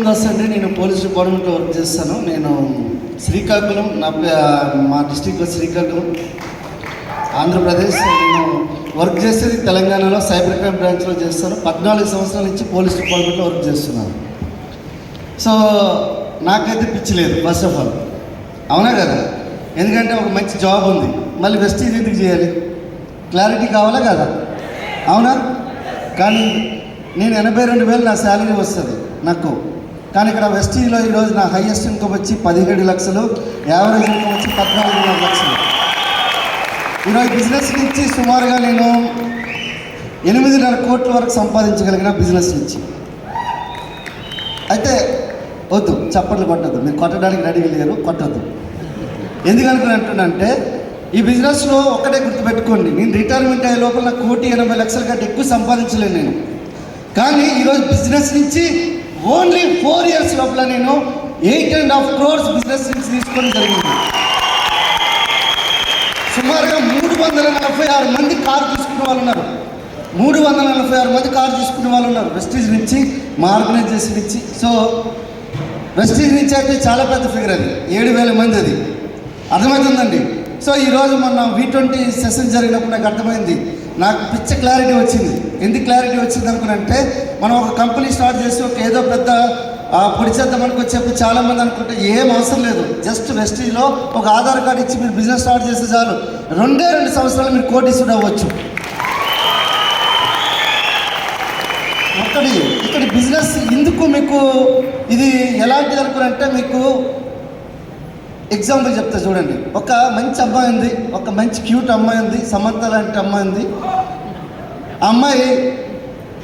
దాస్ అండి. నేను పోలీస్ డిపార్ట్మెంట్లో వర్క్ చేస్తాను. నేను శ్రీకాకుళం, మా డిస్టిక్లో శ్రీకాకుళం, ఆంధ్రప్రదేశ్. నేను వర్క్ చేసేది తెలంగాణలో సైబర్ క్రైమ్ బ్రాంచ్లో చేస్తాను. 14 సంవత్సరాల నుంచి పోలీస్ డిపార్ట్మెంట్లో వర్క్ చేస్తున్నాను. సో నాకైతే పిచ్చి లేదు ఫస్ట్ ఆఫ్ ఆల్, అవునా కదా? ఎందుకంటే ఒక మంచి జాబ్ ఉంది, మళ్ళీ వెస్టీజ్ ఎందుకు చేయాలి? క్లారిటీ కావాలా కదా? అవునా? కానీ నేను 82,000 నా శాలరీ వస్తుంది నాకు. కానీ ఇక్కడ వెస్టీజ్లో ఈరోజు నా హైయెస్ట్ ఇన్కమ్ వచ్చి 17 లక్షలు, యావరేజ్ ఇన్కమ్ వచ్చి 14.5 లక్షలు. ఈరోజు బిజినెస్ నుంచి సుమారుగా నేను 8.5 కోట్ల వరకు సంపాదించగలిగిన బిజినెస్ నుంచి. అయితే వద్దు, చప్పట్లు కొట్టద్దు, మీరు కొట్టడానికి రెడీ లేరు, కొట్టద్దు. ఎందుకనుకుని అంటున్నానంటే ఈ బిజినెస్లో ఒక్కటే గుర్తుపెట్టుకోండి, నేను రిటైర్మెంట్ అయ్యే లోపల 1,80,00,000 కంటే ఎక్కువ సంపాదించలేను నేను. కానీ ఈరోజు బిజినెస్ నుంచి ఓన్లీ 4 ఇయర్స్ లోపల నేను 8.5 crores బిజినెస్ నుంచి తీసుకోవడం జరిగింది. సుమారుగా 346 మంది కారు తీసుకునే వాళ్ళు ఉన్నారు. 346 మంది కారు తీసుకునే వాళ్ళు ఉన్నారు వెస్టీజ్ నుంచి, మా ఆర్గనైజేషన్ నుంచి. సో వెస్టీజ్ నుంచి అయితే చాలా పెద్ద ఫిగర్, అది 7,000 మంది, అది అర్థమవుతుందండి. సో ఈరోజు మొన్న V20 సెషన్ జరిగినప్పుడు నాకు అర్థమైంది, నాకు పిచ్చ క్లారిటీ వచ్చింది. ఎందుకు క్లారిటీ వచ్చింది అనుకున్నంటే, మనం ఒక కంపెనీ స్టార్ట్ చేసి ఒక ఏదో పెద్ద పొడి చేద్దాం అనుకొని చెప్పి చాలామంది అనుకుంటే ఏం అవసరం లేదు. జస్ట్ వెస్టీజ్లో ఒక ఆధార్ కార్డు ఇచ్చి మీరు బిజినెస్ స్టార్ట్ చేస్తే చాలు, 2 సంవత్సరాలు మీరు కోటీశ్వరుడు అవ్వచ్చు. ఇక్కడ బిజినెస్ ఎందుకు మీకు ఇది ఎలాంటిది అనుకున్నంటే, మీకు ఎగ్జాంపుల్ చెప్తా చూడండి. ఒక మంచి అమ్మాయి ఉంది, ఒక మంచి క్యూట్ అమ్మాయి ఉంది, సమంత లాంటి అమ్మాయి ఉంది. ఆ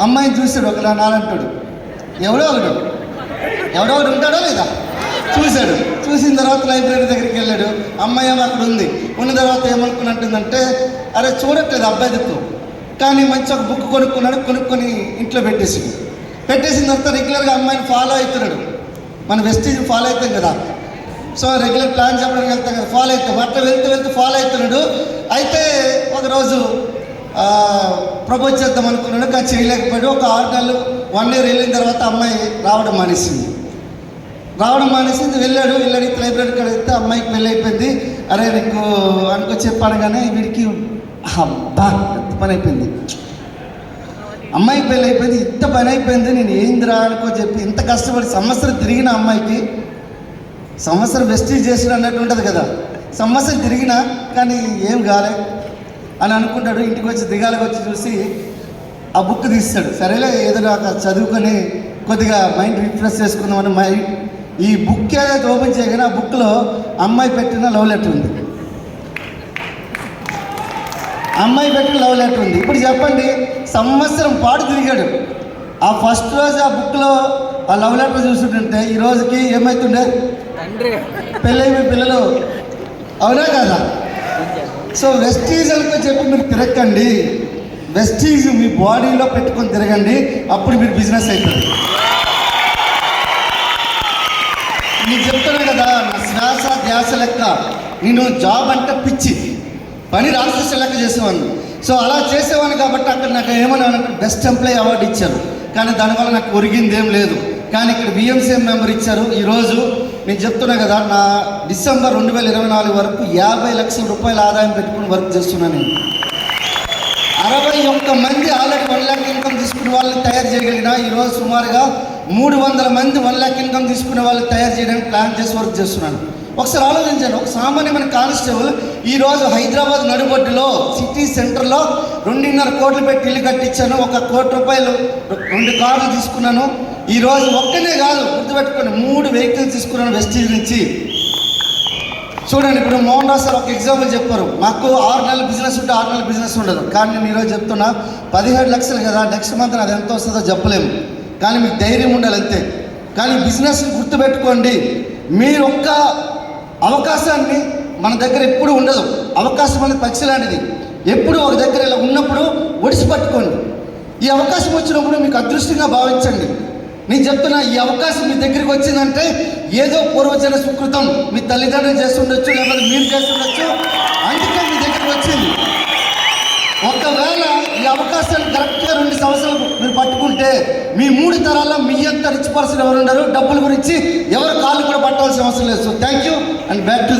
అమ్మాయిని చూశాడు ఒక నాలంటాడు, ఎవడో ఒకడు ఉంటాడో లేదా, చూశాడు. చూసిన తర్వాత లైబ్రరీ దగ్గరికి వెళ్ళాడు, అమ్మాయి ఏమో అక్కడ ఉంది. ఉన్న తర్వాత ఏమనుకున్నట్టుందంటే, అరే చూడట్లేదు అబ్బాయి దిక్కు, కానీ మంచి ఒక బుక్ కొనుక్కొని ఇంట్లో పెట్టేసిన తర్వాత రెగ్యులర్గా అమ్మాయిని ఫాలో అవుతున్నాడు. మన వెస్టీజ్ ఫాలో అవుతాం కదా, సో రెగ్యులర్ ప్లాన్ చెప్పడానికి వెళ్తాం కదా, ఫాలో అవుతాం. అట్లా వెళ్తూ ఫాలో అవుతున్నాడు. అయితే ఒకరోజు ప్రపోజ్ చేద్దాం అనుకున్నాడు, కానీ చేయలేకపోయాడు. ఒక 6 నెలలు 1 year వెళ్ళిన తర్వాత అమ్మాయి రావడం మానేసింది. వెళ్ళాడు లైబ్రరీకి వెళ్తే అమ్మాయికి పెళ్ళి అయిపోయింది. అరే నీకు చెప్పాను కానీ వీడికి అబ్బా ఎంత పని అయిపోయింది, అమ్మాయికి పెళ్ళి అయిపోయింది, ఇంత పని అయిపోయింది, నేను ఏందిరా చెప్పి ఇంత కష్టపడి సంవత్సరం తిరిగిన అమ్మాయికి, సంవత్సరం వెస్టీజ్ చేసిన అన్నట్టు ఉంటుంది కదా, సంవత్సరం తిరిగినా కానీ ఏం కాలే అని అనుకుంటాడు. ఇంటికి వచ్చి దిగాలకు వచ్చి చూసి ఆ బుక్ తీస్తాడు. సరేలే ఏదో నాకు చదువుకొని కొద్దిగా మైండ్ రిఫ్రెష్ చేసుకుందామని ఈ బుక్ ఏదైతే ఓపెన్ చేయగానే ఆ బుక్లో అమ్మాయి పెట్టిన లవ్ లెటర్ ఉంది. ఇప్పుడు చెప్పండి, సంవత్సరం పాటు తిరిగాడు. ఆ ఫస్ట్ రోజు ఆ బుక్లో ఆ లవ్ లెటర్ చూస్తుంటే ఈ రోజుకి ఏమవుతుండే, పెళ్ళైపోయి పిల్లలు, అవునా కదా? సో వెస్టీజ్ అనుకో చెప్పి మీరు తిరగండి, వెస్టీజ్ మీ బాడీలో పెట్టుకొని తిరగండి, అప్పుడు మీరు బిజినెస్ అవుతుంది. నేను చెప్తున్నా కదా, నా శ్వాస ధ్యాస లెక్క, నేను జాబ్ అంటే పిచ్చి, పని రాక్షస లెక్క చేసేవాడిని. సో అలా చేసేవాడిని కాబట్టి అక్కడ నాకు ఏమన్నా బెస్ట్ ఎంప్లాయీ అవార్డు ఇచ్చారు. కానీ దానివల్ల నాకు ఒరిగింది ఏం లేదు. కానీ ఇక్కడ BMCM మెంబర్ ఇచ్చారు. ఈరోజు నేను చెప్తున్నా కదా, నా డిసెంబర్ 2024 వరకు 50 లక్షల రూపాయల ఆదాయం పెట్టుకుని వర్క్ చేస్తున్నాను నేను. 61 మంది ఆల్రెడీ 1 lakh ఇన్కమ్ తీసుకునే వాళ్ళని తయారు చేయగలిగిన. ఈరోజు సుమారుగా 300 మంది 1 lakh ఇన్కమ్ తీసుకునే వాళ్ళని తయారు చేయడానికి ప్లాన్ చేసి వర్క్ చేస్తున్నాను. ఒకసారి ఆలోచించాను, ఒక సామాన్యమైన కానిస్టేబుల్ ఈరోజు హైదరాబాద్ నడుబొడ్డులో సిటీ సెంటర్లో 2.5 కోట్లు పెట్టి ఇల్లు కట్టించాను. 1 కోటి రూపాయలు 2 కార్లు తీసుకున్నాను. ఈరోజు ఒక్కనే కాదు, గుర్తుపెట్టుకోండి, 3 వెహికల్స్ తీసుకున్నాను వెస్టీజ్ నుంచి. చూడండి, ఇప్పుడు మోహన్ రావు సార్ ఒక ఎగ్జాంపుల్ చెప్పారు, మాకు 6 నెలల బిజినెస్ ఉంటే 6 నెలల బిజినెస్ ఉండదు. కానీ నేను ఈరోజు చెప్తున్నా 17 లక్షలు కదా, నెక్స్ట్ మంత్ అది ఎంత వస్తుందో చెప్పలేము. కానీ మీకు ధైర్యం ఉండాలి అంతే. కానీ బిజినెస్ని గుర్తుపెట్టుకోండి, మీరు ఒక్క అవకాశాన్ని, మన దగ్గర ఎప్పుడు ఉండదు అవకాశం అనేది పక్షి లాంటిది. ఎప్పుడు ఒక దగ్గర ఇలా ఉన్నప్పుడు ఒడిసి పట్టుకోండి. ఈ అవకాశం వచ్చినప్పుడు మీకు అదృష్టంగా భావించండి. నేను చెప్తున్నా, ఈ అవకాశం మీ దగ్గరికి వచ్చిందంటే ఏదో పూర్వజన సుకృతం మీ తల్లిదండ్రులు చేస్తుండొచ్చు, లేకపోతే మీరు చేస్తుండొచ్చు, అందుకే మీ దగ్గరికి వచ్చింది. ఒకవేళ ఈ అవకాశాన్ని కరెక్ట్గా 2 సంవత్సరాలు మీరు పట్టుకుంటే మీ 3 తరాల్లో మీ అంత రిచ్ పర్సన్ ఎవరు ఉండరు, డబ్బుల గురించి ఎవరు కాళ్ళు కూడా పట్టవలసిన అవసరం లేదు. So thank you and back to the